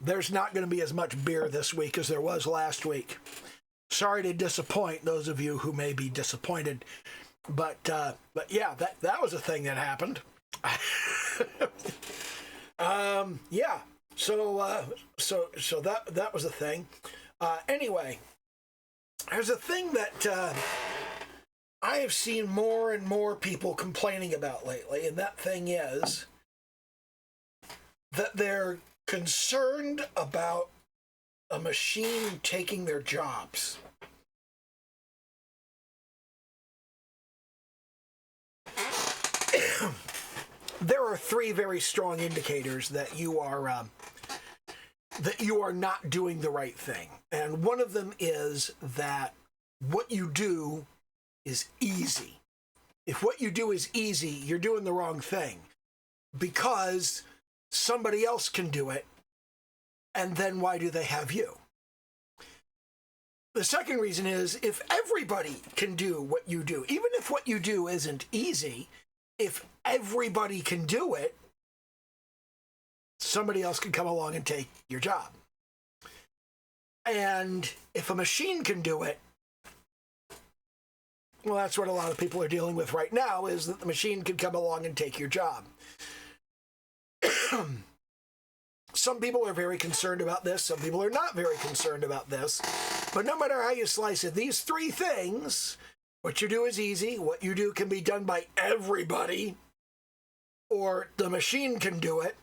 there's not going to be as much beer this week as there was last week. Sorry to disappoint those of you who may be disappointed, but yeah, that was a thing that happened. Yeah. So that was a thing. Anyway, there's a thing that I have seen more and more people complaining about lately, and that thing is that they're concerned about a machine taking their jobs. There are three very strong indicators that you are not doing the right thing. And one of them is that what you do is easy. If what you do is easy, you're doing the wrong thing because somebody else can do it. And then why do they have you? The second reason is if everybody can do what you do, even if what you do isn't easy, if everybody can do it, somebody else can come along and take your job. And if a machine can do it, well, that's what a lot of people are dealing with right now, is that the machine can come along and take your job. Some people are very concerned about this. Some people are not very concerned about this. But no matter how you slice it, these three things, what you do is easy, what you do can be done by everybody, or the machine can do it.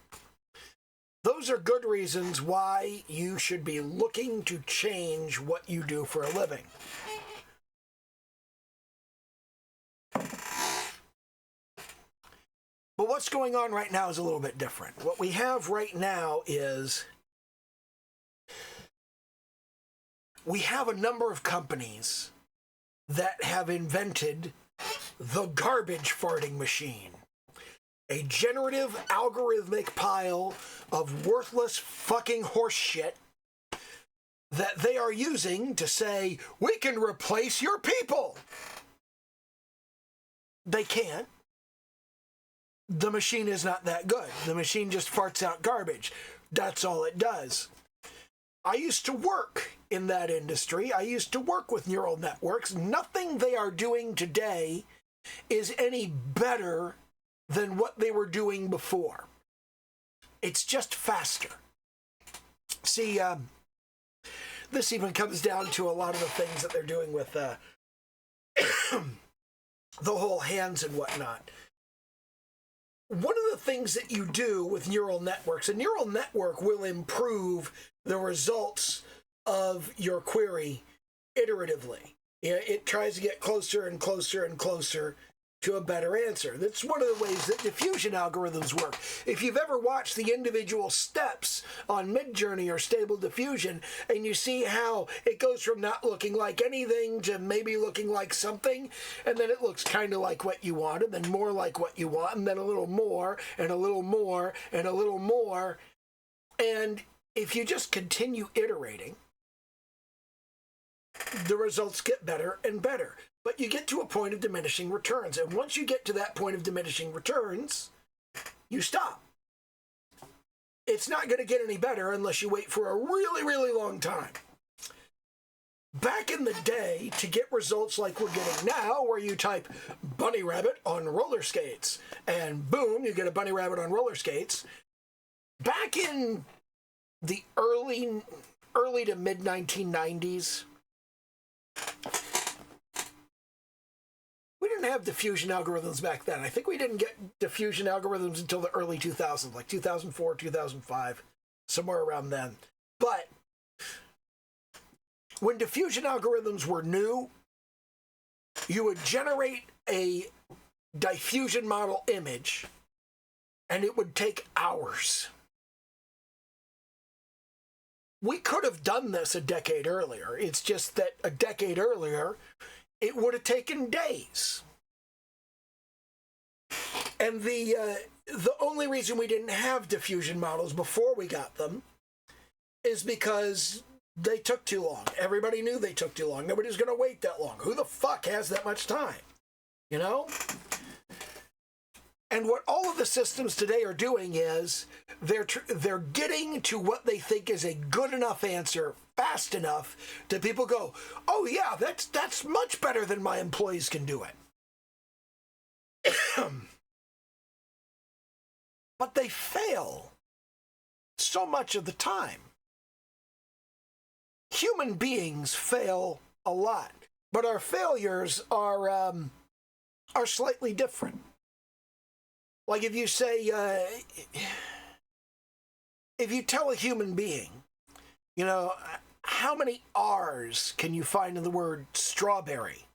Those are good reasons why you should be looking to change what you do for a living. But what's going on right now is a little bit different. What we have right now is we have a number of companies that have invented the garbage farting machine. A generative algorithmic pile of worthless fucking horse shit that they are using to say, we can replace your people. They can't. The machine is not that good. The machine just farts out garbage. That's all it does. I used to work in that industry. I used to work with neural networks. Nothing they are doing today is any better than what they were doing before. It's just faster. See, this even comes down to a lot of the things that they're doing with the whole hands and whatnot. One of the things that you do with neural networks, a neural network will improve the results of your query iteratively. It tries to get closer and closer and closer to a better answer. That's one of the ways that diffusion algorithms work. If you've ever watched the individual steps on Midjourney or Stable Diffusion, and you see how it goes from not looking like anything to maybe looking like something, and then it looks kind of like what you want, and then more like what you want, and then a little more, and a little more, and a little more. And if you just continue iterating, the results get better and better. But you get to a point of diminishing returns. And once you get to that point of diminishing returns, you stop. It's not going to get any better unless you wait for a really, really long time. Back in the day, to get results like we're getting now, where you type bunny rabbit on roller skates, and boom, you get a bunny rabbit on roller skates. Back in the early to mid-1990s, we didn't have diffusion algorithms back then. I think we didn't get diffusion algorithms until the early 2000s, like 2004, 2005, somewhere around then. But when diffusion algorithms were new, you would generate a diffusion model image, and it would take hours. We could have done this a decade earlier. It's just that a decade earlier, it would have taken days. And the only reason we didn't have diffusion models before we got them is because they took too long. Everybody knew they took too long. Nobody's going to wait that long. Who the fuck has that much time? You know? And what all of the systems today are doing is they're getting to what they think is a good enough answer fast enough that people go, oh yeah, that's much better than my employees can do it. But they fail so much of the time. Human beings fail a lot, but our failures are slightly different. Like if you say, if you tell a human being, you know, how many R's can you find in the word strawberry?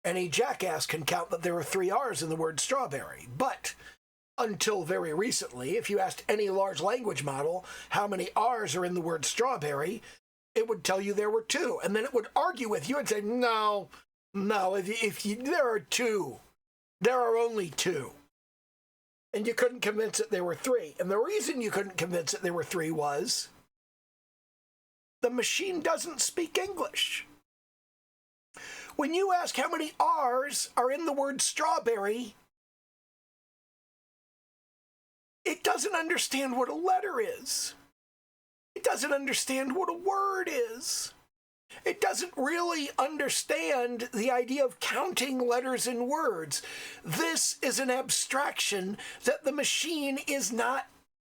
Any jackass can count that there are 3 R's in the word strawberry. But until very recently, if you asked any large language model how many R's are in the word strawberry, it would tell you there were 2. And then it would argue with you and say, no, there are 2. There are only 2. And you couldn't convince it there were 3. And the reason you couldn't convince it there were 3 was the machine doesn't speak English. When you ask how many R's are in the word strawberry, it doesn't understand what a letter is. It doesn't understand what a word is. It doesn't really understand the idea of counting letters and words. This is an abstraction that the machine is not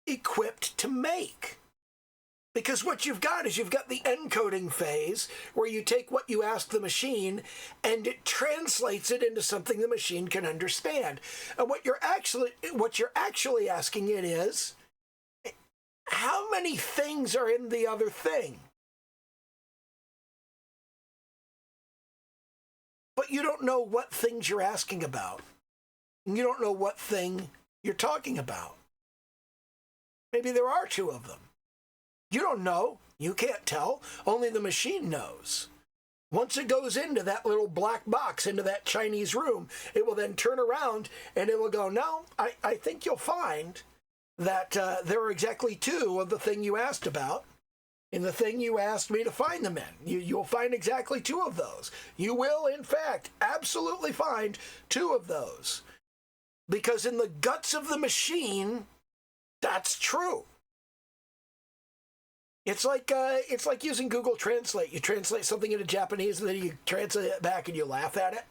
equipped to make. Because what you've got is you've got the encoding phase where you take what you ask the machine and it translates it into something the machine can understand. And what you're actually asking it is, how many things are in the other thing? But you don't know what things you're asking about. You don't know what thing you're talking about. Maybe there are 2 of them. You don't know. You can't tell. Only the machine knows. Once it goes into that little black box, into that Chinese room, it will then turn around and it will go, no, I think you'll find that there are exactly 2 of the thing you asked about in the thing you asked me to find them in. You'll find exactly 2 of those. You will, in fact, absolutely find 2 of those. Because in the guts of the machine, that's true. It's like using Google Translate. You translate something into Japanese and then you translate it back and you laugh at it.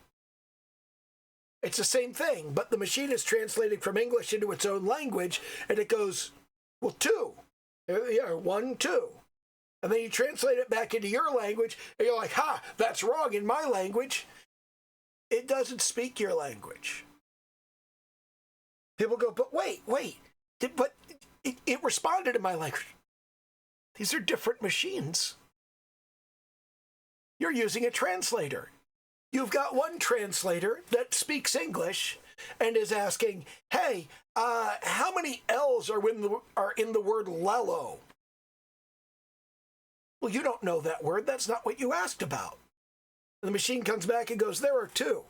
It's the same thing, but the machine is translating from English into its own language, and it goes, well, 2. Yeah, 1, 2. And then you translate it back into your language, and you're like, ha, that's wrong in my language. It doesn't speak your language. People go, but wait, but it responded in my language. These are different machines. You're using a translator. You've got one translator that speaks English and is asking, hey, how many L's are in the word lello? Well, you don't know that word. That's not what you asked about. And the machine comes back and goes, there are 2.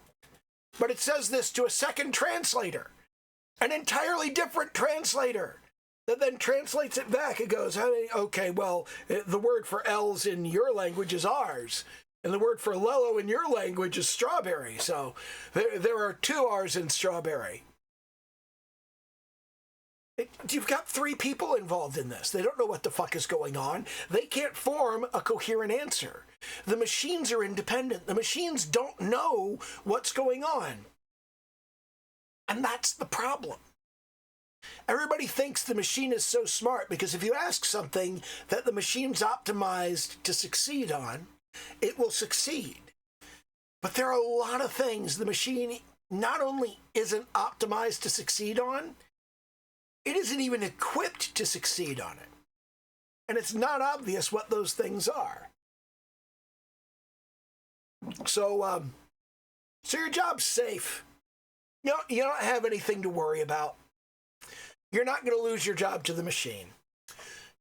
But it says this to a second translator, an entirely different translator, that then translates it back. It goes, okay, well, the word for L's in your language is R's, and the word for lello in your language is strawberry. So there are 2 R's in strawberry. You've got 3 people involved in this. They don't know what the fuck is going on. They can't form a coherent answer. The machines are independent. The machines don't know what's going on. And that's the problem. Everybody thinks the machine is so smart because if you ask something that the machine's optimized to succeed on, it will succeed. But there are a lot of things the machine not only isn't optimized to succeed on, it isn't even equipped to succeed on it. And it's not obvious what those things are. So your job's safe. You don't have anything to worry about. You're not going to lose your job to the machine.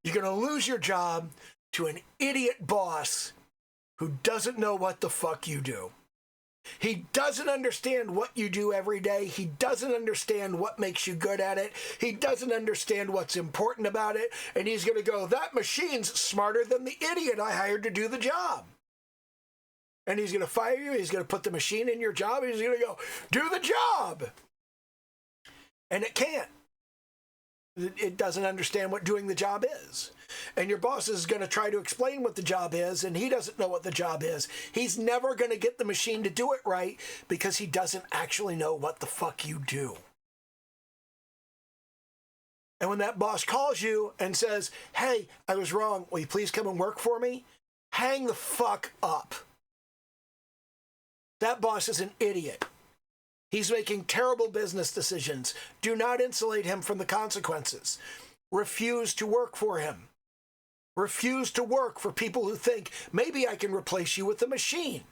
You're going to lose your job to an idiot boss who doesn't know what the fuck you do. He doesn't understand what you do every day. He doesn't understand what makes you good at it. He doesn't understand what's important about it. And he's going to go, that machine's smarter than the idiot I hired to do the job. And he's going to fire you. He's going to put the machine in your job. And he's going to go, do the job. And it can't. It doesn't understand what doing the job is. And your boss is going to try to explain what the job is, and he doesn't know what the job is. He's never going to get the machine to do it right because he doesn't actually know what the fuck you do. And when that boss calls you and says, hey, I was wrong, will you please come and work for me? Hang the fuck up. That boss is an idiot. He's making terrible business decisions. Do not insulate him from the consequences. Refuse to work for him. Refuse to work for people who think, maybe I can replace you with a machine.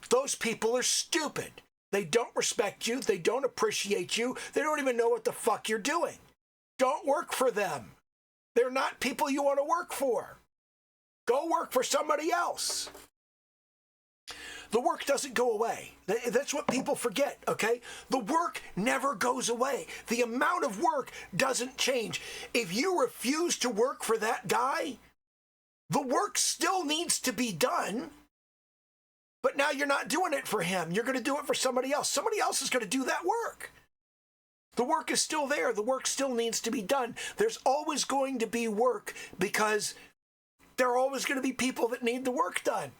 Those people are stupid. They don't respect you. They don't appreciate you. They don't even know what the fuck you're doing. Don't work for them. They're not people you want to work for. Go work for somebody else. The work doesn't go away. That's what people forget, okay? The work never goes away. The amount of work doesn't change. If you refuse to work for that guy, the work still needs to be done, but now you're not doing it for him. You're going to do it for somebody else. Somebody else is going to do that work. The work is still there. The work still needs to be done. There's always going to be work because there are always going to be people that need the work done.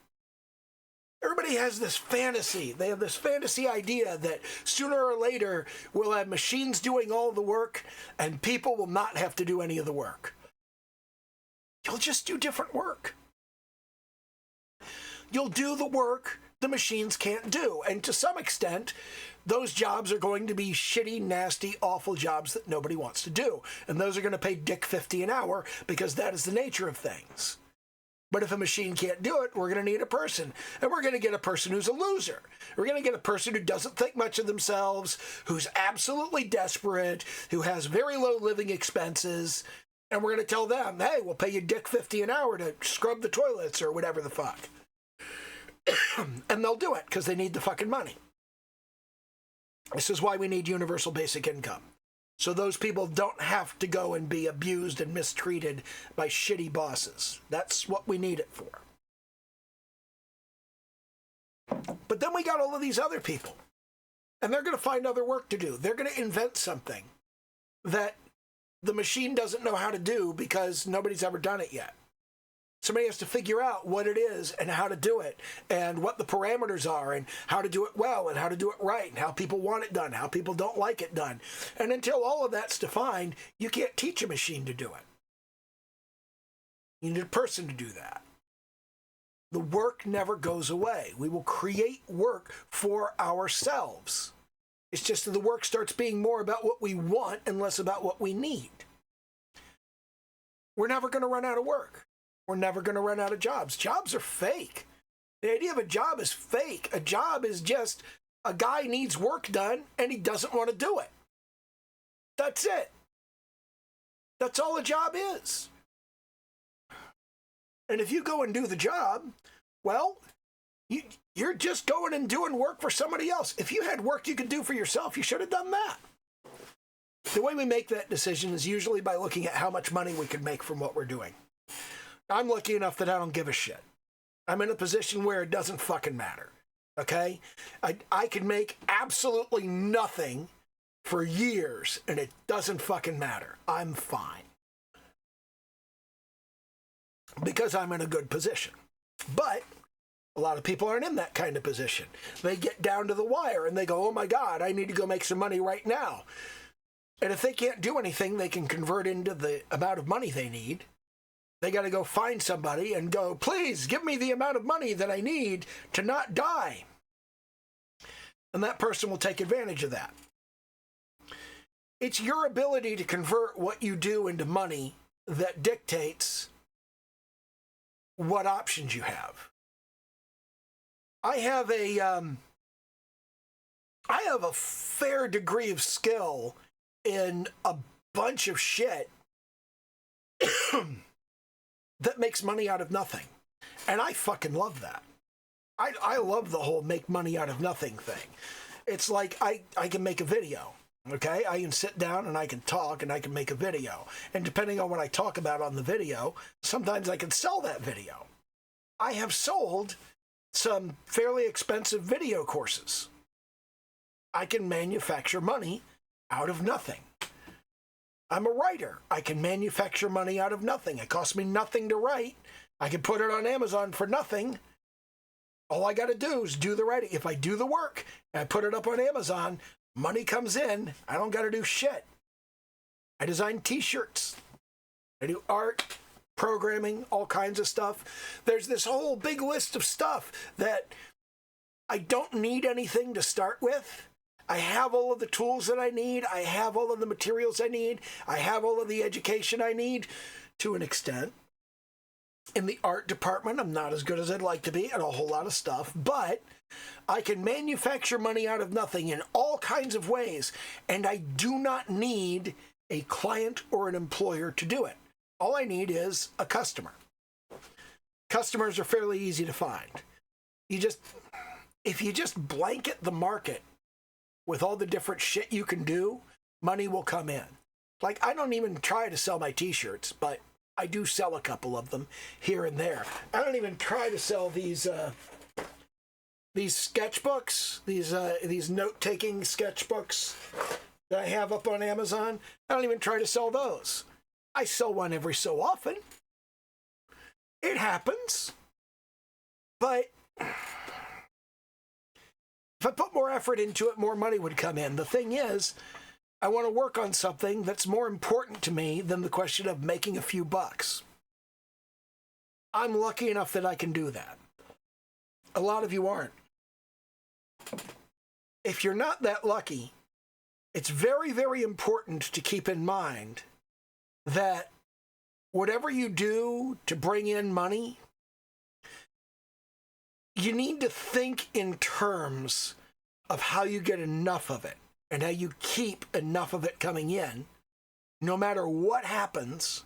Everybody has this fantasy. They have this fantasy idea that sooner or later we'll have machines doing all the work and people will not have to do any of the work. You'll just do different work. You'll do the work the machines can't do. And to some extent, those jobs are going to be shitty, nasty, awful jobs that nobody wants to do. And those are going to pay $1.50 an hour because that is the nature of things. But if a machine can't do it, we're going to need a person. And we're going to get a person who's a loser. We're going to get a person who doesn't think much of themselves, who's absolutely desperate, who has very low living expenses. And we're going to tell them, hey, we'll pay you $1.50 an hour to scrub the toilets or whatever the fuck. And they'll do it because they need the fucking money. This is why we need universal basic income. So those people don't have to go and be abused and mistreated by shitty bosses. That's what we need it for. But then we got all of these other people. And they're going to find other work to do. They're going to invent something that the machine doesn't know how to do because nobody's ever done it yet. Somebody has to figure out what it is and how to do it and what the parameters are and how to do it well and how to do it right and how people want it done, how people don't like it done. And until all of that's defined, you can't teach a machine to do it. You need a person to do that. The work never goes away. We will create work for ourselves. It's just that the work starts being more about what we want and less about what we need. We're never going to run out of work. We're never going to run out of jobs. Jobs are fake. The idea of a job is fake. A job is just a guy needs work done and he doesn't want to do it. That's it. That's all a job is. And if you go and do the job, well, you're just going and doing work for somebody else. If you had work you could do for yourself, you should have done that. The way we make that decision is usually by looking at how much money we could make from what we're doing. I'm lucky enough that I don't give a shit. I'm in a position where it doesn't fucking matter, okay? I can make absolutely nothing for years, and it doesn't fucking matter. I'm fine. Because I'm in a good position. But a lot of people aren't in that kind of position. They get down to the wire, and they go, oh my God, I need to go make some money right now. And if they can't do anything they can convert into the amount of money they need, they got to go find somebody and go, please give me the amount of money that I need to not die. And that person will take advantage of that. It's your ability to convert what you do into money that dictates what options you have. I have a fair degree of skill in a bunch of shit that makes money out of nothing. And I fucking love that. I love the whole make money out of nothing thing. It's like I can make a video, okay? I can sit down and I can talk and I can make a video. And depending on what I talk about on the video, sometimes I can sell that video. I have sold some fairly expensive video courses. I can manufacture money out of nothing. I'm a writer. I can manufacture money out of nothing. It costs me nothing to write. I can put it on Amazon for nothing. All I got to do is do the writing. If I do the work and I put it up on Amazon, money comes in. I don't got to do shit. I design t-shirts. I do art, programming, all kinds of stuff. There's this whole big list of stuff that I don't need anything to start with. I have all of the tools that I need. I have all of the materials I need. I have all of the education I need to an extent. In the art department, I'm not as good as I'd like to be at a whole lot of stuff, but I can manufacture money out of nothing in all kinds of ways, and I do not need a client or an employer to do it. All I need is a customer. Customers are fairly easy to find. If you just blanket the market with all the different shit you can do, money will come in. Like, I don't even try to sell my t-shirts, but I do sell a couple of them here and there. I don't even try to sell these sketchbooks, these note-taking sketchbooks that I have up on Amazon. I don't even try to sell those. I sell one every so often. It happens. But if I put more effort into it, more money would come in. The thing is, I want to work on something that's more important to me than the question of making a few bucks. I'm lucky enough that I can do that. A lot of you aren't. If you're not that lucky, it's very, very important to keep in mind that whatever you do to bring in money, you need to think in terms of how you get enough of it and how you keep enough of it coming in, no matter what happens,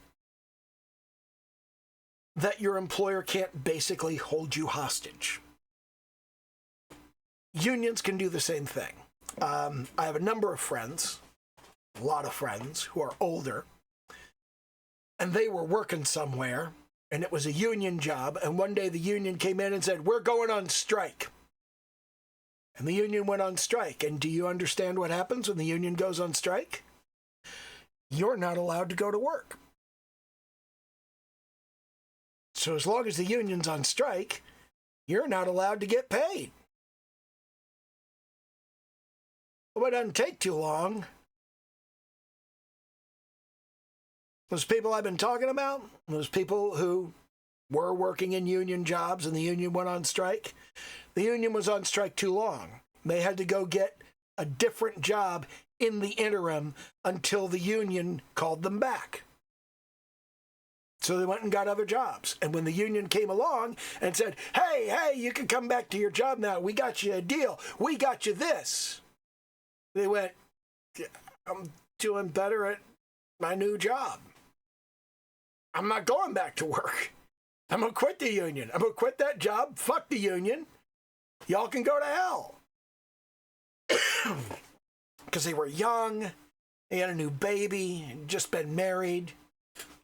that your employer can't basically hold you hostage. Unions can do the same thing. I have a number of friends, a lot of friends, who are older, and they were working somewhere, and it was a union job, and one day the union came in and said, "We're going on strike." And the union went on strike. And do you understand what happens when the union goes on strike? You're not allowed to go to work. So as long as the union's on strike, you're not allowed to get paid. Well, it doesn't take too long. Those people I've been talking about, those people who were working in union jobs and the union went on strike, the union was on strike too long. They had to go get a different job in the interim until the union called them back. So they went and got other jobs. And when the union came along and said, hey, you can come back to your job now. We got you a deal. We got you this. They went, I'm doing better at my new job. I'm not going back to work. I'm going to quit the union. I'm going to quit that job. Fuck the union. Y'all can go to hell. Because they were young. They had a new baby. Had just been married.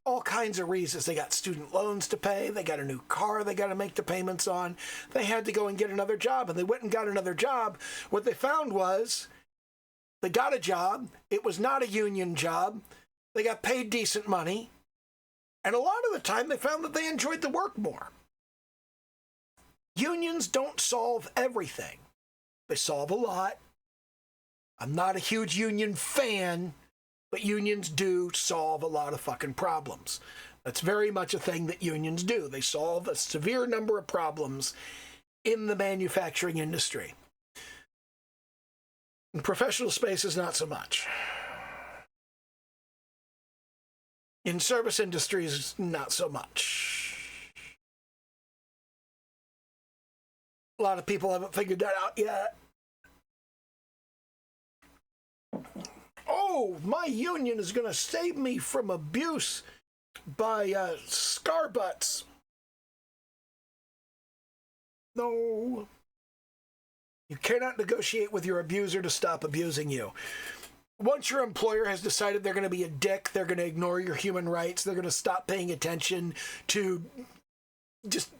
All kinds of reasons. They got student loans to pay. They got a new car they got to make the payments on. They had to go and get another job. And they went and got another job. What they found was they got a job. It was not a union job. They got paid decent money. And a lot of the time, they found that they enjoyed the work more. Unions don't solve everything. They solve a lot. I'm not a huge union fan, but unions do solve a lot of fucking problems. That's very much a thing that unions do. They solve a severe number of problems in the manufacturing industry. In professional spaces, not so much. In service industries, not so much. A lot of people haven't figured that out yet. Oh, my union is going to save me from abuse by scarbutts. No. You cannot negotiate with your abuser to stop abusing you. Once your employer has decided they're going to be a dick, they're going to ignore your human rights, they're going to stop paying attention to just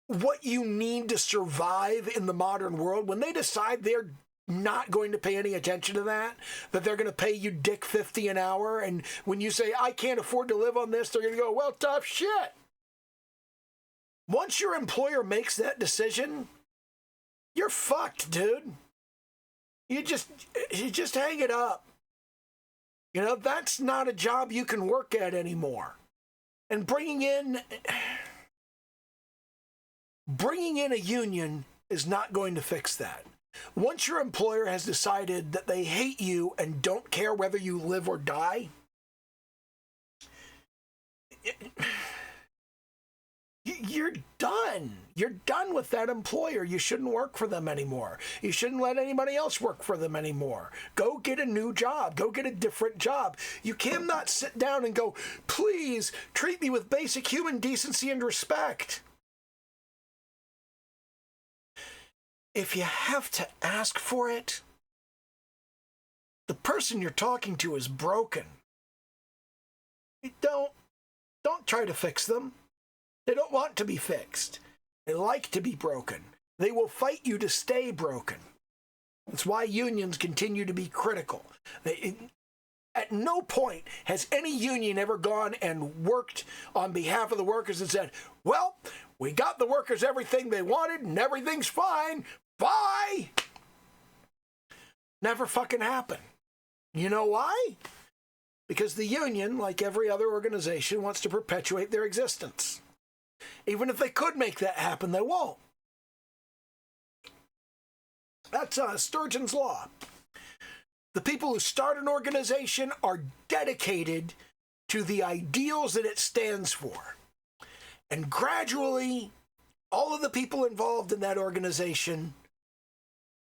what you need to survive in the modern world, when they decide they're not going to pay any attention to that, that they're going to pay you dick 50 an hour, and when you say, I can't afford to live on this, they're going to go, well, tough shit. Once your employer makes that decision, you're fucked, dude. You just hang it up. You know, that's not a job you can work at anymore. And bringing in a union is not going to fix that. Once your employer has decided that they hate you and don't care whether you live or die, you're done. You're done with that employer. You shouldn't work for them anymore. You shouldn't let anybody else work for them anymore. Go get a new job. Go get a different job. You cannot sit down and go, please treat me with basic human decency and respect. If you have to ask for it, the person you're talking to is broken. Don't try to fix them. They don't want to be fixed. They like to be broken. They will fight you to stay broken. That's why unions continue to be critical. At no point has any union ever gone and worked on behalf of the workers and said, well, we got the workers everything they wanted and everything's fine. Bye! Never fucking happened. You know why? Because the union, like every other organization, wants to perpetuate their existence. Even if they could make that happen, they won't. That's Sturgeon's Law. The people who start an organization are dedicated to the ideals that it stands for. And gradually, all of the people involved in that organization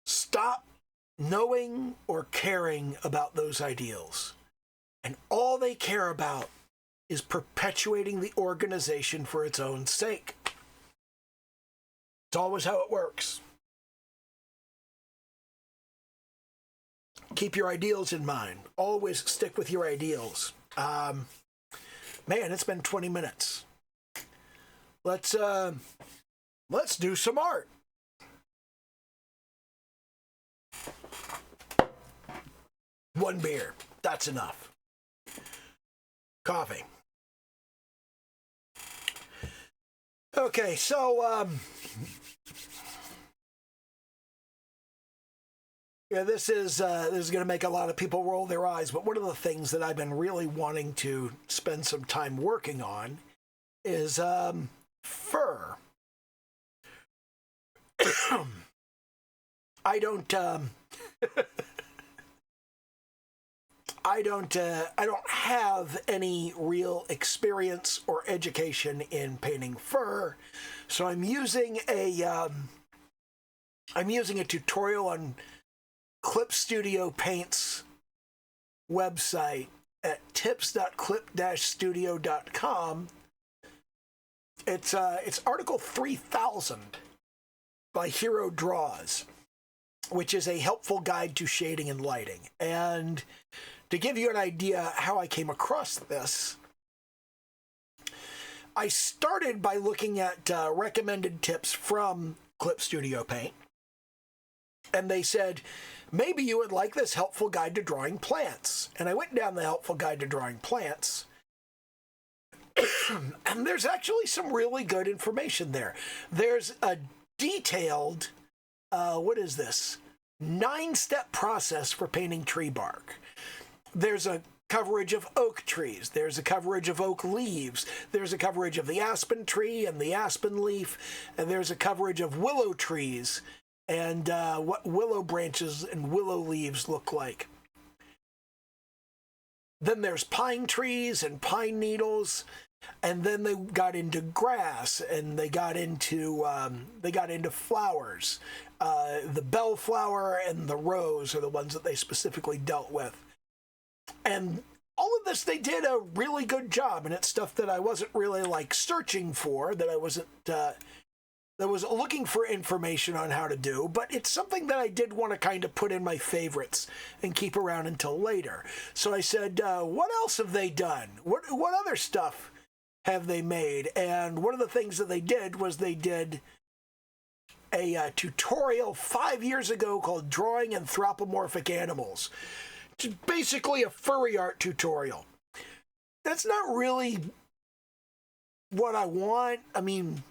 stop knowing or caring about those ideals. And all they care about is perpetuating the organization for its own sake. It's always how it works. Keep your ideals in mind. Always stick with your ideals. Man, it's been 20 minutes. Let's do some art. One beer. That's enough. Coffee. Okay, so yeah, this is going to make a lot of people roll their eyes, but one of the things that I've been really wanting to spend some time working on is fur. I don't have any real experience or education in painting fur, so I'm using a tutorial on Clip Studio Paint's website at tips.clip-studio.com. It's article 3000 by Hero Draws, which is a helpful guide to shading and lighting. And to give you an idea how I came across this, I started by looking at recommended tips from Clip Studio Paint. And they said, maybe you would like this helpful guide to drawing plants. And I went down the helpful guide to drawing plants. And there's actually some really good information there. There's a detailed, 9-step process for painting tree bark. There's a coverage of oak trees. There's a coverage of oak leaves. There's a coverage of the aspen tree and the aspen leaf. And there's a coverage of willow trees and what willow branches and willow leaves look like. Then there's pine trees and pine needles. And then they got into grass, and they got into flowers. The bellflower and the rose are the ones that they specifically dealt with. And all of this, they did a really good job, and it's stuff that I wasn't really searching for, that I wasn't that was looking for information on how to do, but it's something that I did want to kind of put in my favorites and keep around until later. So I said, what else have they done? What other stuff have they made? And one of the things that they did was they did a tutorial 5 years ago called Drawing Anthropomorphic Animals. It's basically a furry art tutorial. That's not really what I want. I mean,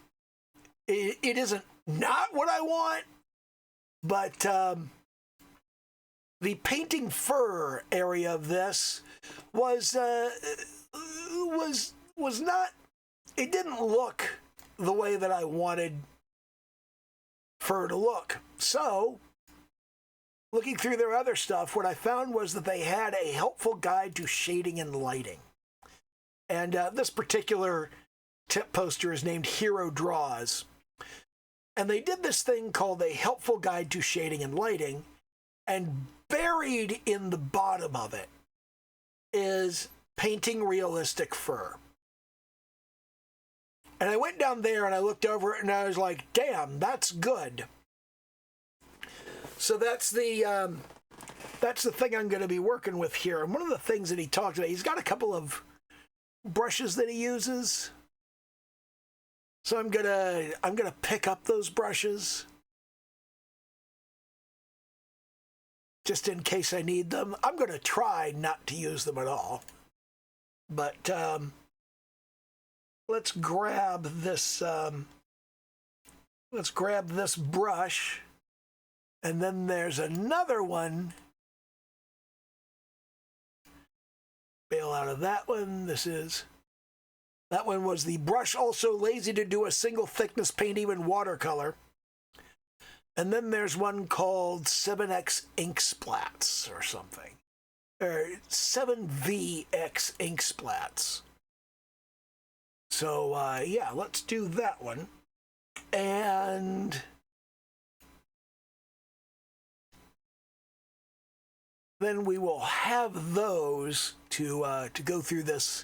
it isn't not what I want, but the painting fur area of this was not. It didn't look the way that I wanted fur to look. So, looking through their other stuff, what I found was that they had a helpful guide to shading and lighting. And this particular tip poster is named Hero Draws. And they did this thing called a helpful guide to shading and lighting, and buried in the bottom of it is painting realistic fur. And I went down there and I looked over it and I was like, damn, that's good. So that's the thing I'm going to be working with here. And one of the things that he talked about, he's got a couple of brushes that he uses. So I'm gonna pick up those brushes just in case I need them. I'm gonna try not to use them at all. But let's grab this brush, and then there's another one. Bail out of that one. That one was the brush also lazy to do a single thickness paint even watercolor. And then there's one called 7X Ink Splats or something. Or 7VX Ink Splats. So, yeah, let's do that one. And then we will have those to go through this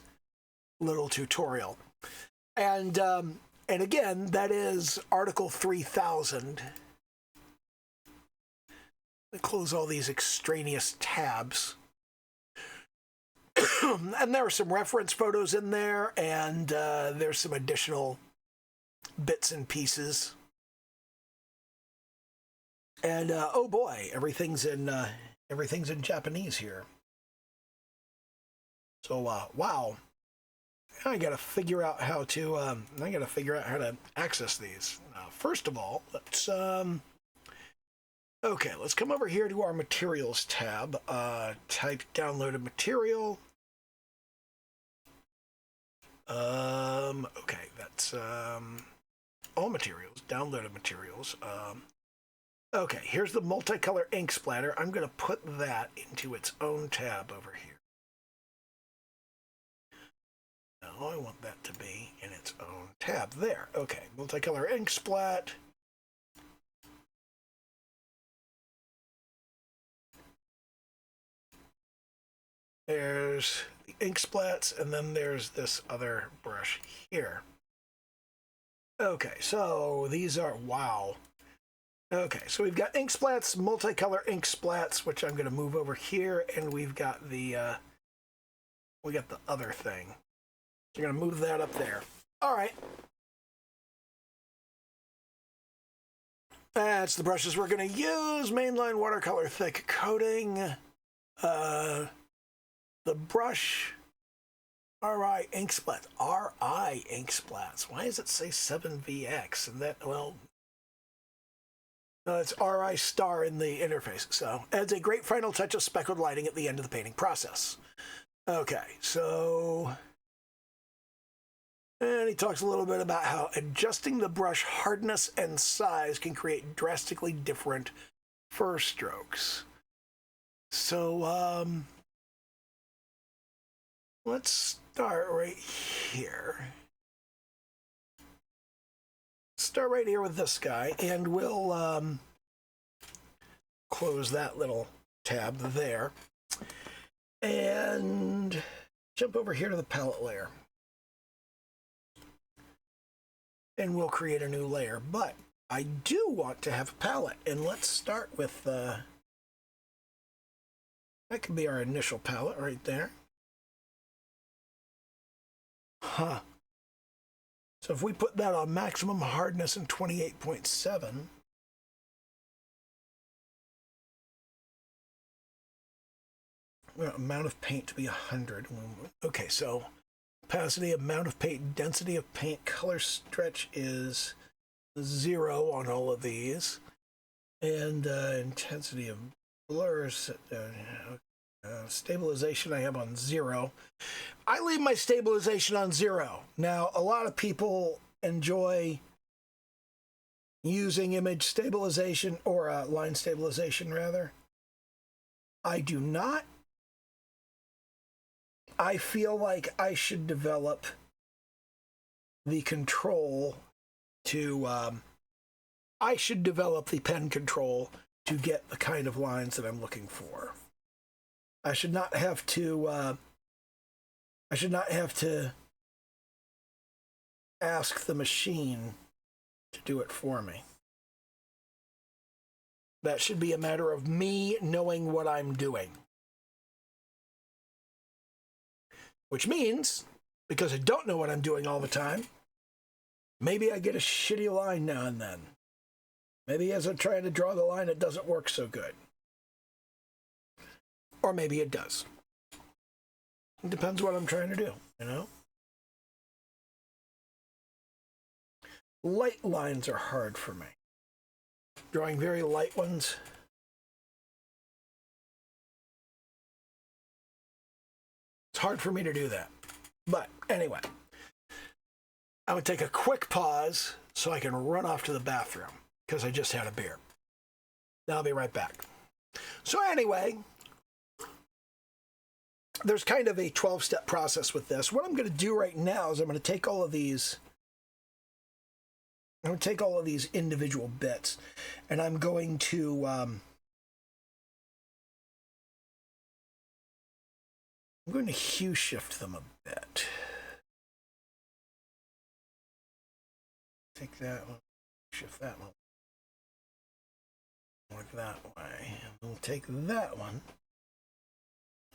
little tutorial. And again, that is Article 3000. Let me close all these extraneous tabs. And there are some reference photos in there, and there's some additional bits and pieces. And oh boy, everything's in Japanese here. So wow. I gotta figure out how to access these. First of all, let's let's come over here to our materials tab. Type downloaded material. Okay, that's all materials, downloaded materials. Okay, here's the multicolor ink splatter. I'm gonna put that into its own tab over here. I want that to be in its own tab. There. Okay. Multicolor ink splat. There's the ink splats, and then there's this other brush here. Okay, so these are, wow. Okay, so we've got ink splats, multicolor ink splats, which I'm going to move over here, and we've got the other thing. You're going to move that up there. All right. That's the brushes we're going to use. Mainline watercolor thick coating. The brush. RI ink splats. RI ink splats. Why does it say 7VX? And that, well, no, it's RI star in the interface. So adds a great final touch of speckled lighting at the end of the painting process. Okay, so... And he talks a little bit about how adjusting the brush hardness and size can create drastically different fur strokes. So, let's start right here. Start right here with this guy, and we'll close that little tab there. And jump over here to the palette layer. And we'll create a new layer, but I do want to have a palette, and let's start with that could be our initial palette right there. So if we put that on maximum hardness and 28.7, amount of paint to be 100. Okay, so opacity, amount of paint, density of paint, color stretch is 0 on all of these. And intensity of blurs, stabilization I have on 0. I leave my stabilization on 0. Now, a lot of people enjoy using image stabilization, or line stabilization rather. I do not. I feel like I should develop the control to, I should develop the pen control to get the kind of lines that I'm looking for. I should not have to ask the machine to do it for me. That should be a matter of me knowing what I'm doing. Which means, because I don't know what I'm doing all the time, maybe I get a shitty line now and then. Maybe as I'm trying to draw the line, it doesn't work so good. Or maybe it does. It depends what I'm trying to do, you know? Light lines are hard for me. Drawing very light ones. It's hard for me to do that. But anyway, I'm going to take a quick pause so I can run off to the bathroom because I just had a beer. I'll be right back. So anyway, there's kind of a 12-step process with this. What I'm going to do right now is I'm going to take all of these individual bits, and I'm going to hue shift them a bit. Take that one, shift that one like that way, and we'll take that one,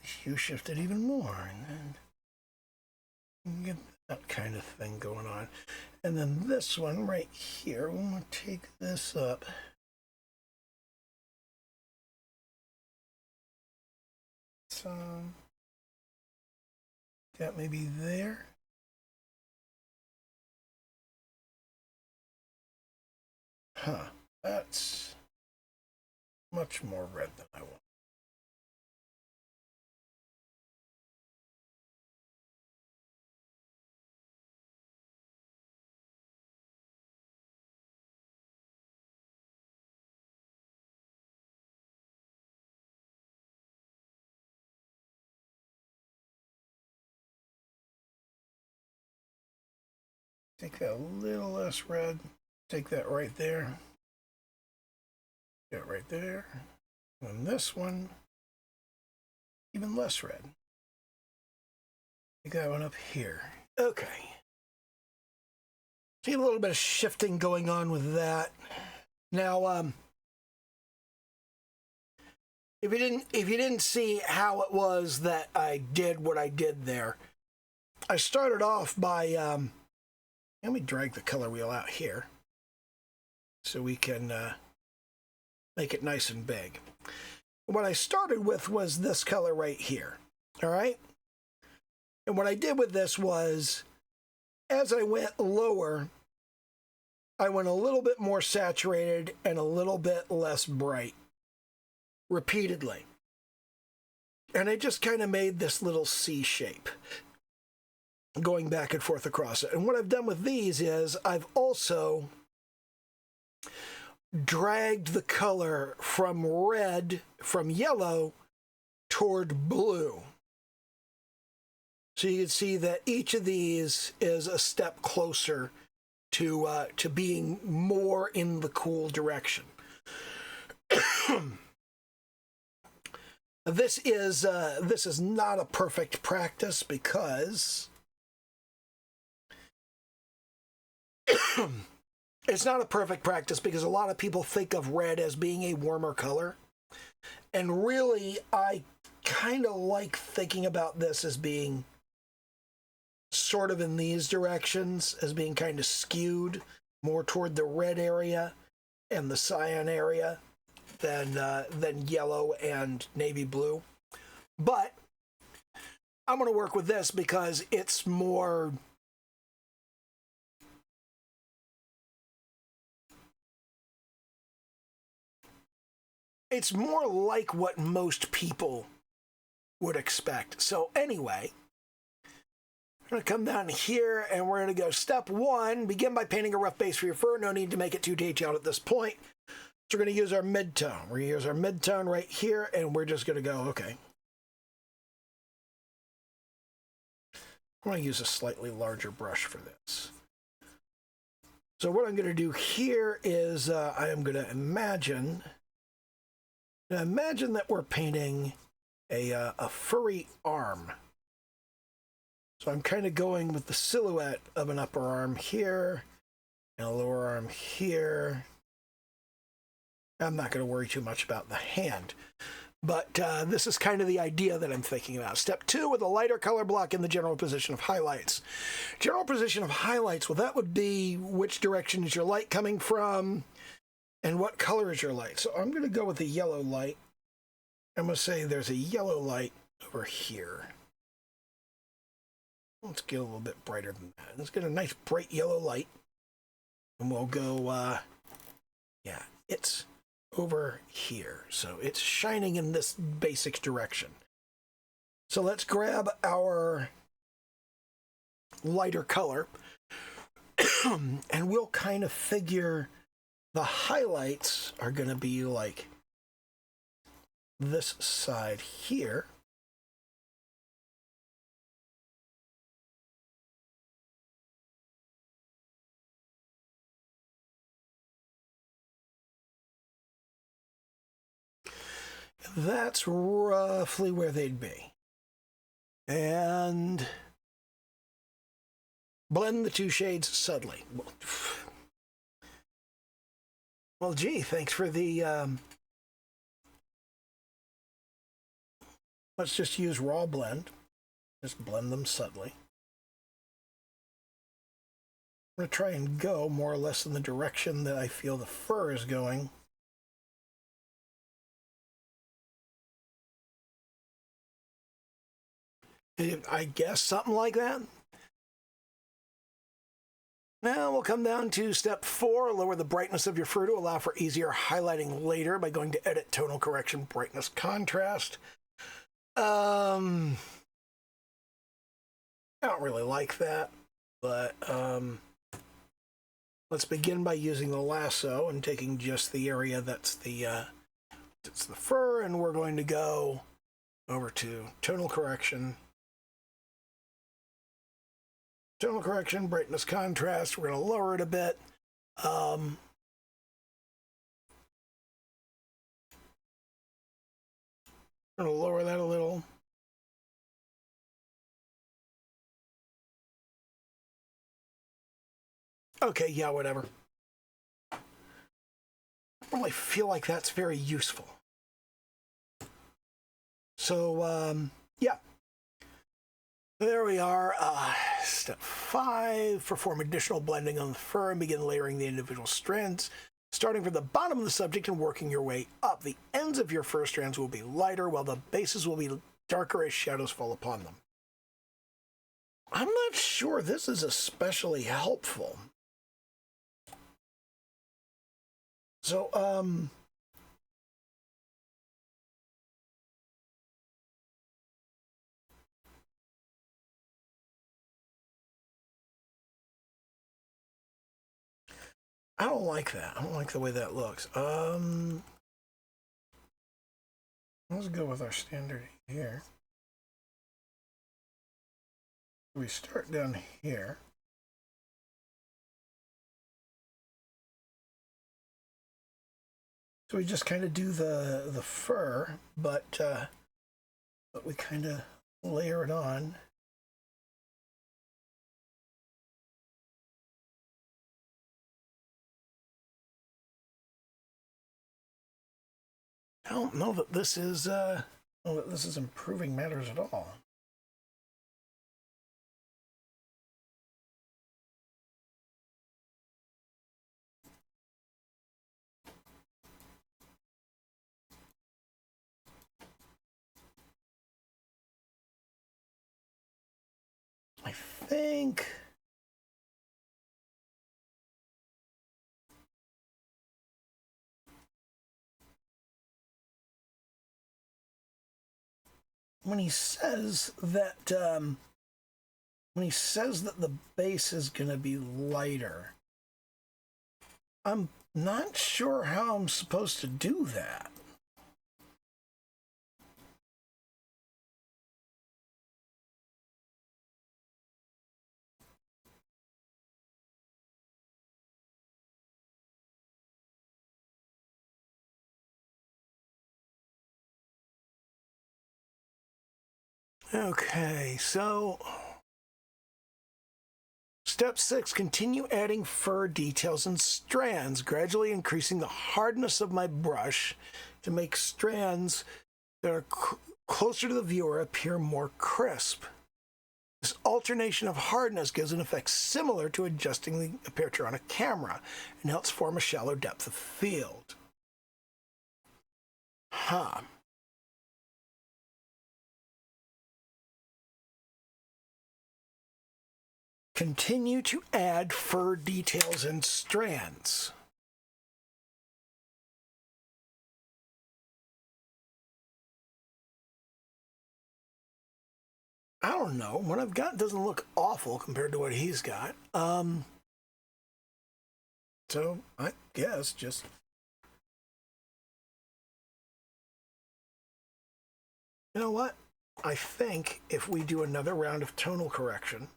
hue shift it even more, and then get that kind of thing going on. And then this one right here, we're going to take this up. So that may be there. Huh, that's much more red than I want. Take that a little less red. Take that right there. Get right there. And this one, even less red. Take that one up here. Okay. See a little bit of shifting going on with that. Now, if you didn't see how it was that I did what I did there, I started off by let me drag the color wheel out here so we can make it nice and big. What I started with was this color right here, all right? And what I did with this was, as I went lower, I went a little bit more saturated and a little bit less bright, repeatedly. And I just kind of made this little C shape, going back and forth across it. And what I've done with these is I've also dragged the color from yellow toward blue. So you can see that each of these is a step closer to being more in the cool direction. This is not a perfect practice because it's not a perfect practice because a lot of people think of red as being a warmer color. And really, I kind of like thinking about this as being sort of in these directions, as being kind of skewed more toward the red area and the cyan area than yellow and navy blue. But I'm going to work with this because it's more... it's more like what most people would expect. So anyway, I'm going to come down here and we're going to go step 1. Begin by painting a rough base for your fur. No need to make it too detailed at this point. So we're going to use our mid-tone. We're going to use our mid-tone right here, and we're just going to go, okay. I'm going to use a slightly larger brush for this. So what I'm going to do here is I am going to imagine that we're painting a furry arm. So I'm kind of going with the silhouette of an upper arm here and a lower arm here. I'm not going to worry too much about the hand, but this is kind of the idea that I'm thinking about. Step 2, with a lighter color block in the general position of highlights. General position of highlights, well, that would be which direction is your light coming from and what color is your light. So I'm going to go with the yellow light. I'm going to say there's a yellow light over here. Let's get a little bit brighter than that. Let's get a nice bright yellow light. And we'll go, yeah, it's over here. So it's shining in this basic direction. So let's grab our lighter color and we'll kind of figure the highlights are going to be like this side here. That's roughly where they'd be. And blend the two shades subtly. Well, gee, thanks for the... let's just use raw blend. Just blend them subtly. I'm going to try and go more or less in the direction that I feel the fur is going. I guess something like that. Now we'll come down to step 4, lower the brightness of your fur to allow for easier highlighting later by going to Edit, Tonal Correction, Brightness, Contrast. I don't really like that, but let's begin by using the lasso and taking just the area that's the fur, and we're going to go over to Tonal Correction. Tonal Correction, Brightness, Contrast. We're going to lower it a bit. I'm going to lower that a little. Okay, yeah, whatever. I don't really feel like that's very useful. So, yeah. There we are. Step 5, perform additional blending on the fur and begin layering the individual strands, starting from the bottom of the subject and working your way up. The ends of your fur strands will be lighter, while the bases will be darker as shadows fall upon them. I'm not sure this is especially helpful. So, I don't like that. I don't like the way that looks. Let's go with our standard here. We start down here. So we just kind of do the fur, but we kind of layer it on. I don't know that this is improving matters at all. think when he says that the base is going to be lighter, I'm not sure how I'm supposed to do that. Okay, so step 6, continue adding fur details and strands, gradually increasing the hardness of my brush to make strands that are closer to the viewer appear more crisp. This alternation of hardness gives an effect similar to adjusting the aperture on a camera and helps form a shallow depth of field. Huh. Continue to add fur details and strands. I don't know. What I've got doesn't look awful compared to what he's got. So I guess just you know what? I think if we do another round of tonal correction,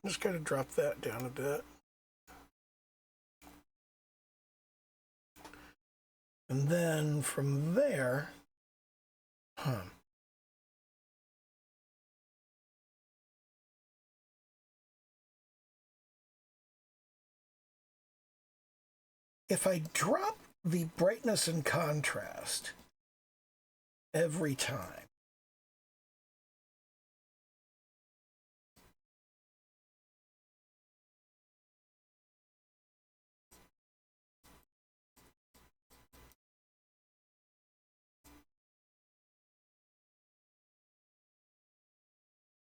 just gotta drop that down a bit. And then from there, if I drop the brightness and contrast every time,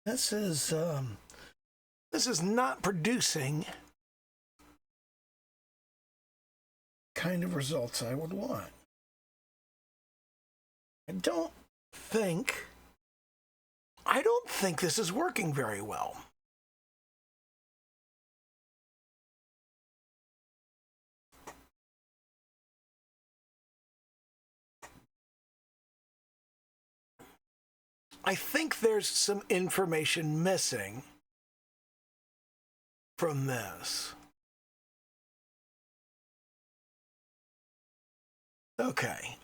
this is not producing kind of results I would want. I don't think this is working very well. I think there's some information missing from this. Okay.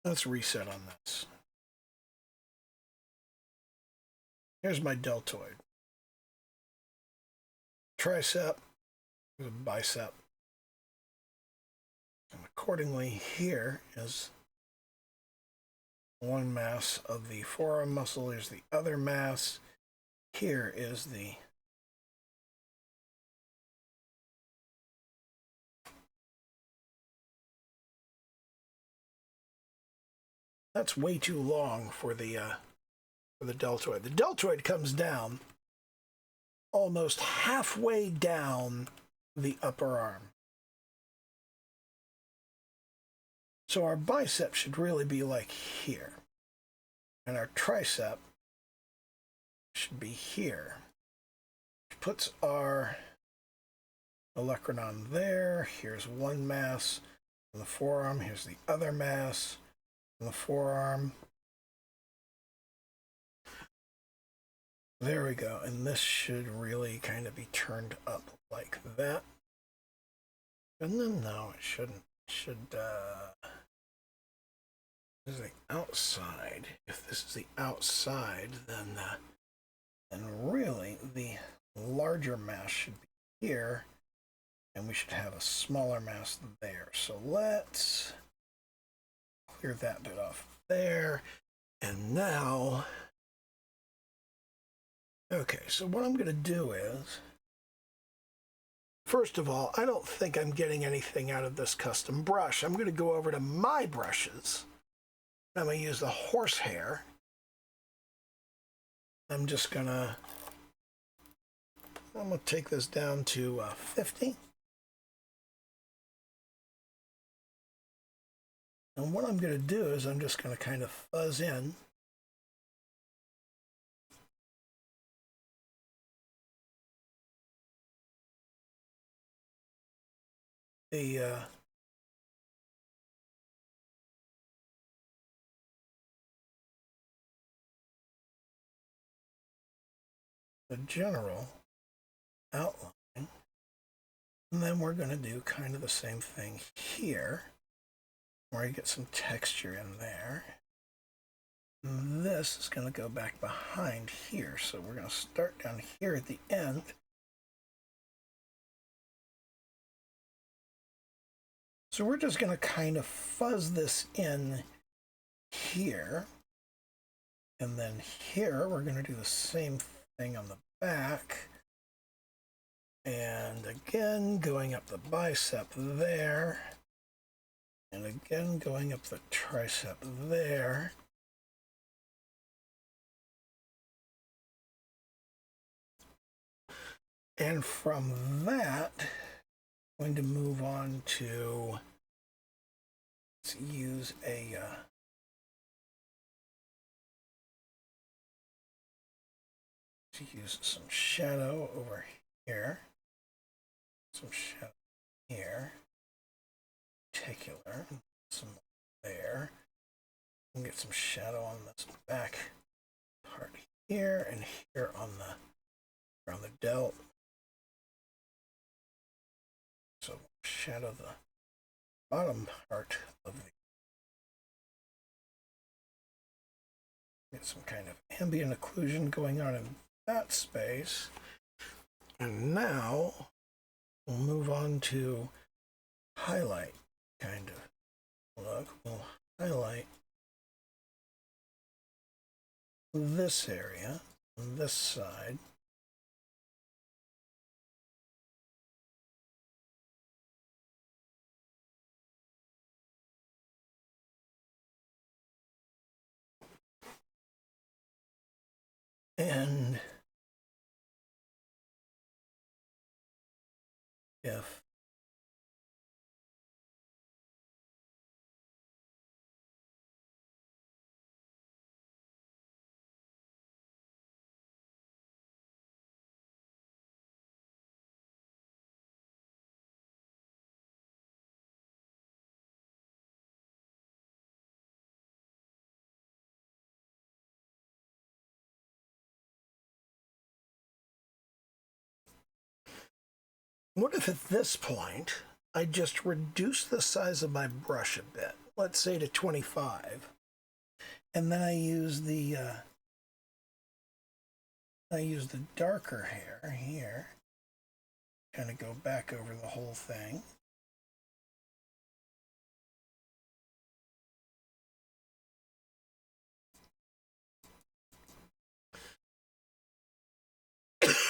Let's reset on this. Here's my deltoid. Tricep, here's a bicep. And accordingly, here is one mass of the forearm muscle. Here's the other mass. Here is the that's way too long for the deltoid. The deltoid comes down almost halfway down the upper arm. So our bicep should really be like here. And our tricep should be here. Which puts our olecranon there. Here's one mass on the forearm. Here's the other mass on the forearm. There we go. And this should really kind of be turned up like that. And then, no, it shouldn't. It should, this is the outside. If this is the outside, then really the larger mass should be here, and we should have a smaller mass there. So let's clear that bit off there. And now, okay, so what I'm going to do is First of all, I don't think I'm getting anything out of this custom brush. I'm going to go over to my brushes. I'm going to use the horsehair. I'm going to take this down to 50. And what I'm going to do is I'm just going to kind of fuzz in the general outline. And then we're going to do kind of the same thing here, where you get some texture in there. And this is going to go back behind here. So we're going to start down here at the end. So we're just going to kind of fuzz this in here. And then here, we're going to do the same thing on the back. And again, going up the bicep there. And again, going up the tricep there. And from that, I'm going to move on to, let's use some shadow over here. Some shadow here. Particular. Some there. And get some shadow on this back part here and here on around the delt. So shadow the bottom part of the, get some kind of ambient occlusion going on in that space. And now we'll move on to highlight, kind of look. We'll highlight this area on this side. And if what if at this point I just reduce the size of my brush a bit, let's say to 25, and then I use the darker hair here, kind of go back over the whole thing.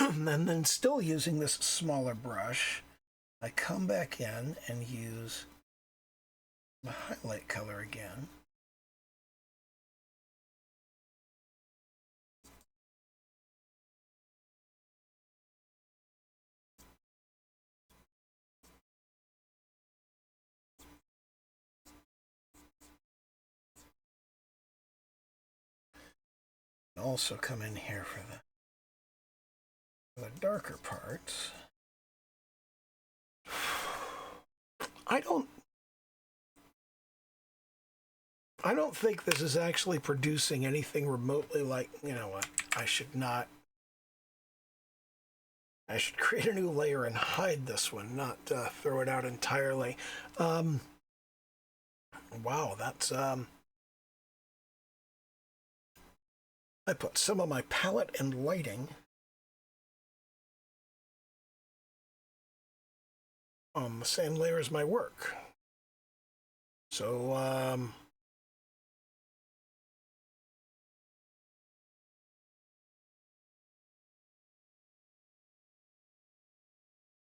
And then still using this smaller brush, I come back in and use the highlight color again. And also come in here for the darker parts. I don't think this is actually producing anything remotely like, you know what, I should create a new layer and hide this one, not throw it out entirely. Wow, that's, I put some of my palette and lighting on the same layer as my work. So,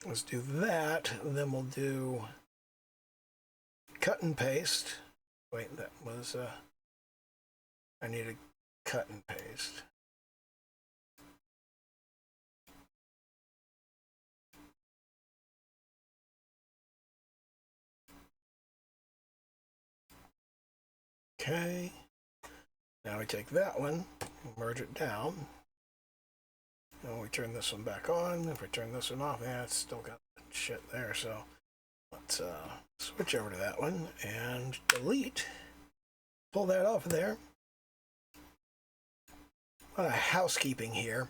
Let's do that, and then we'll do cut and paste. Wait, that was, I need a cut and paste. Okay. Now we take that one, merge it down. And we turn this one back on. If we turn this one off, yeah, it's still got shit there. So let's switch over to that one and delete. Pull that off of there. A lot of housekeeping here.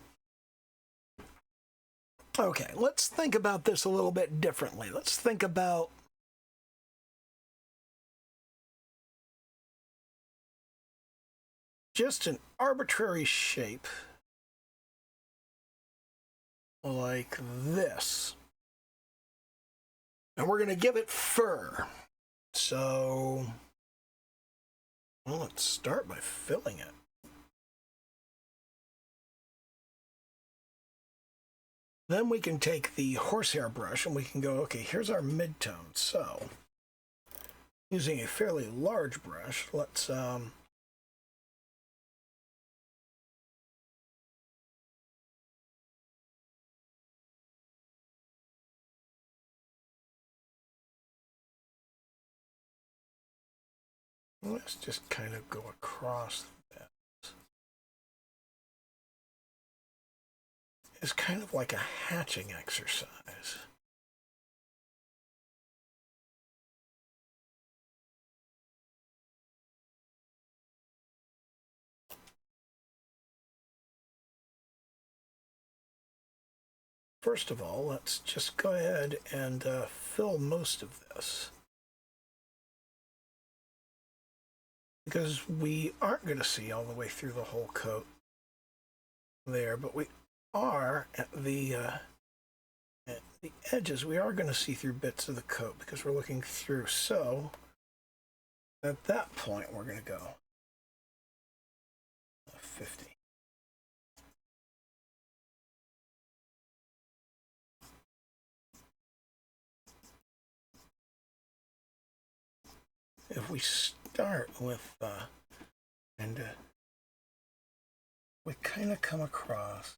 Okay, let's think about this a little bit differently. Let's think about just an arbitrary shape like this. And we're going to give it fur. So, well, let's start by filling it. Then we can take the horsehair brush and we can go, okay, here's our midtone. So, using a fairly large brush, let's just kind of go across that. It's kind of like a hatching exercise. First of all, let's just go ahead and fill most of this. Because we aren't going to see all the way through the whole coat there, but we are at the edges. We are going to see through bits of the coat because we're looking through. So at that point, we're going to go 50. If we start with and we kind of come across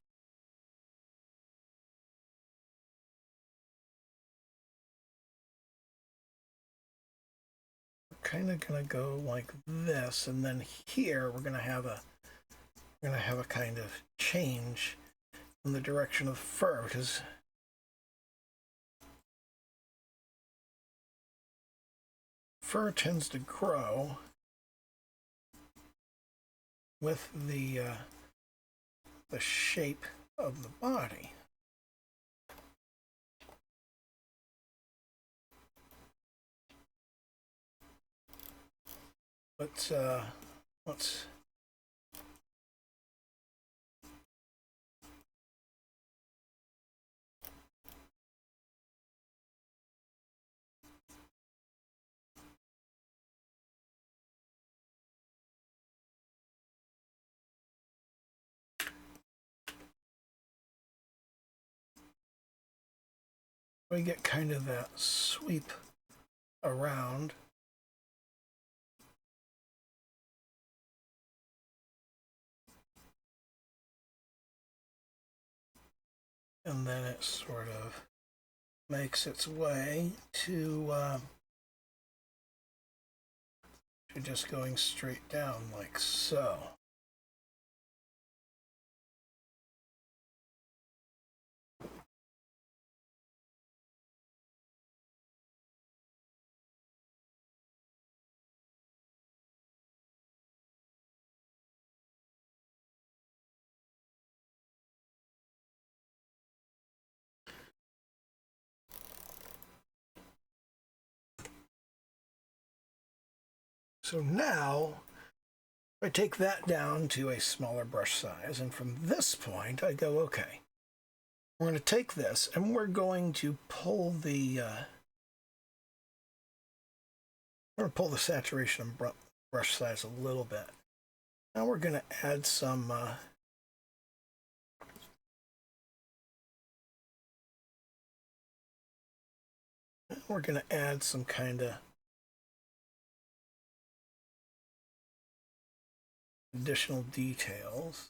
kind of gonna go like this, and then here we're gonna have a kind of change in the direction of fur, because fur tends to grow with the shape of the body. Let's we get kind of that sweep around. And then it sort of makes its way to just going straight down like so. So now I take that down to a smaller brush size, and from this point I go, okay, we're going to take this and we're going to pull the saturation and brush size a little bit. Now we're going to add some We're going to add some kind of additional details.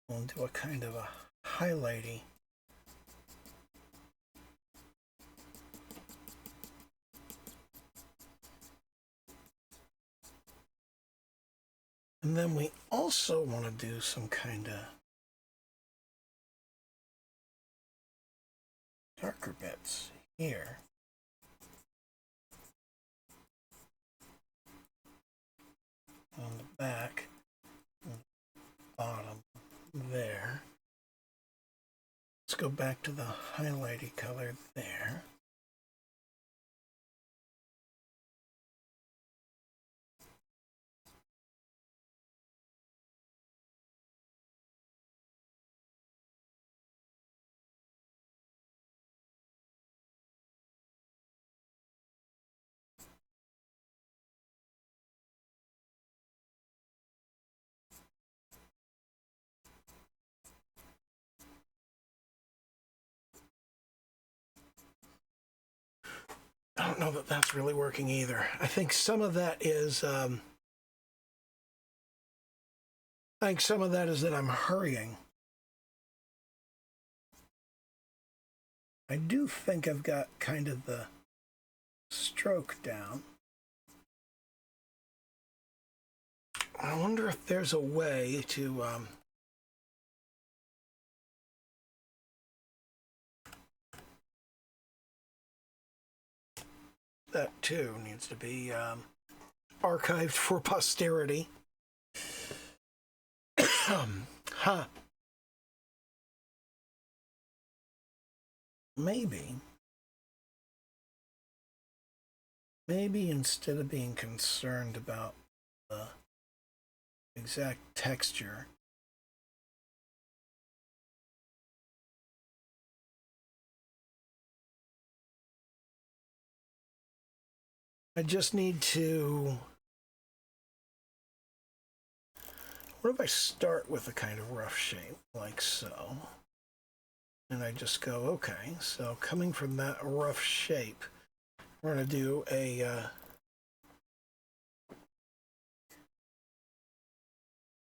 We'll do a kind of a highlighting. And then we also want to do some kind of darker bits here. On the back, and bottom there. Let's go back to the highlighty color there. I don't know that that's really working either. I think some of that is, that I'm hurrying. I do think I've got kind of the stroke down. I wonder if there's a way to, that too needs to be archived for posterity. Huh. Maybe instead of being concerned about the exact texture, I just need to, what if I start with a kind of rough shape, like so, and I just go, okay, so coming from that rough shape, we're going to do a,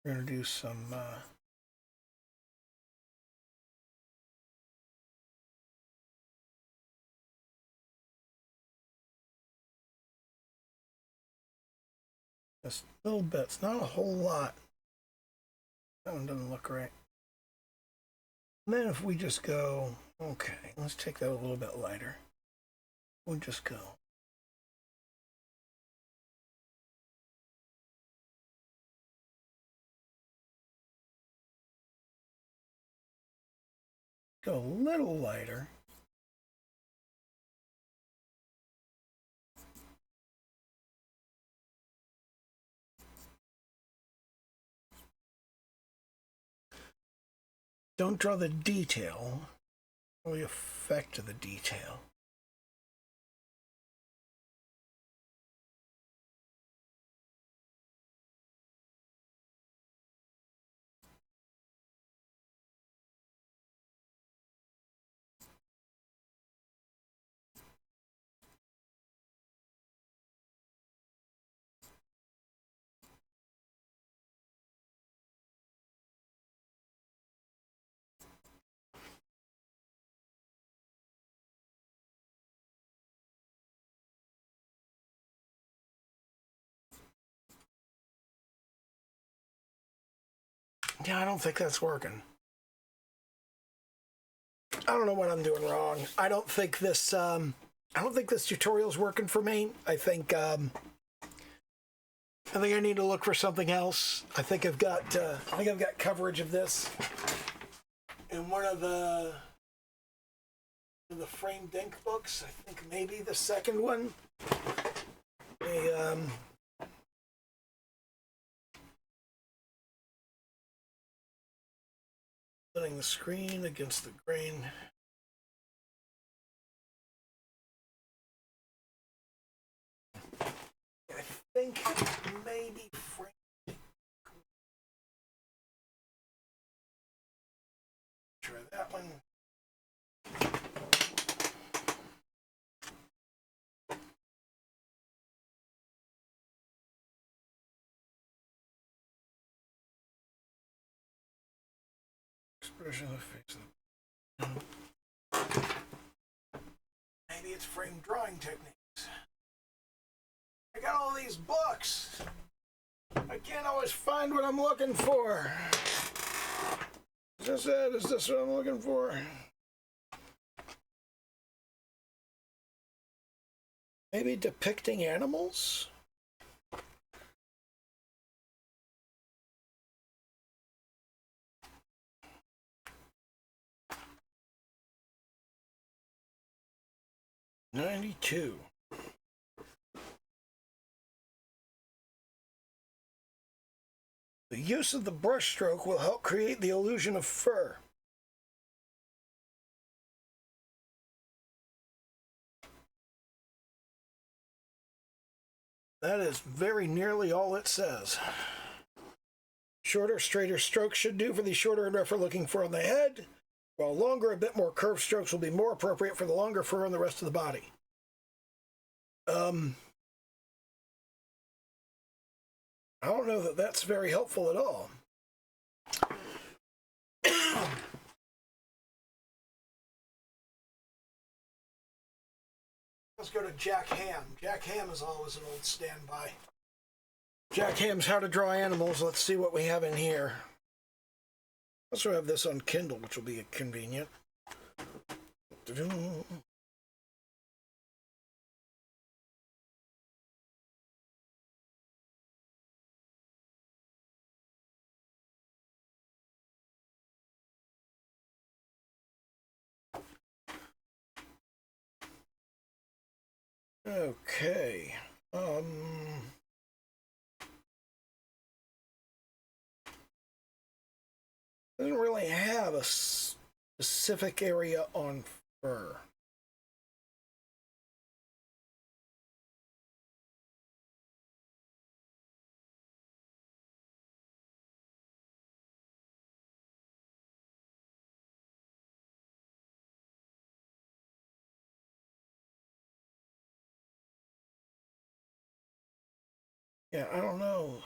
we're going to do some, just little bits, not a whole lot. That one doesn't look right. And then if we just go, okay, let's take that a little bit lighter. We'll just go. Go a little lighter. Don't draw the detail, or the effect of the detail. Yeah, I don't think that's working. I don't know what I'm doing wrong. I don't think this tutorial's working for me. I think I need to look for something else. I think I've got coverage of this in one of the framed ink books. I think maybe the second one. Putting the screen against the grain. I think maybe frame. Try that one. Expression of the face. Maybe it's frame drawing techniques. I got all these books. I can't always find what I'm looking for. Is this it? Is this what I'm looking for? Maybe depicting animals? $92. The use of the brush stroke will help create the illusion of fur. That is very nearly all it says. Shorter, straighter strokes should do for the shorter and rougher looking fur on the head, while longer, a bit more curved strokes will be more appropriate for the longer fur on the rest of the body. I don't know that that's very helpful at all. Let's go to Jack Ham. Jack Ham is always an old standby. Jack Ham's How to Draw Animals. Let's see what we have in here. Also have this on Kindle, which will be convenient. Okay. Doesn't really have a specific area on fur. Yeah, I don't know.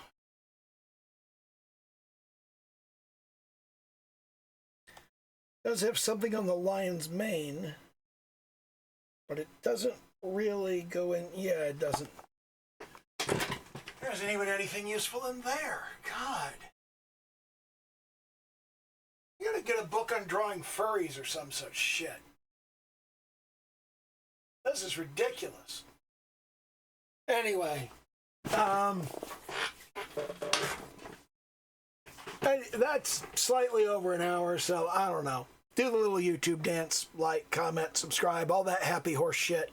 Does have something on the lion's mane, but it doesn't really go in. Yeah, it doesn't. There isn't even anything useful in there. God. You gotta get a book on drawing furries or some such shit. This is ridiculous. Anyway, that's slightly over an hour, so I don't know. Do the little YouTube dance, like, comment, subscribe, all that happy horse shit.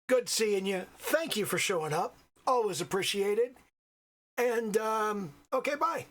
Good seeing you. Thank you for showing up. Always appreciated. And, okay, bye.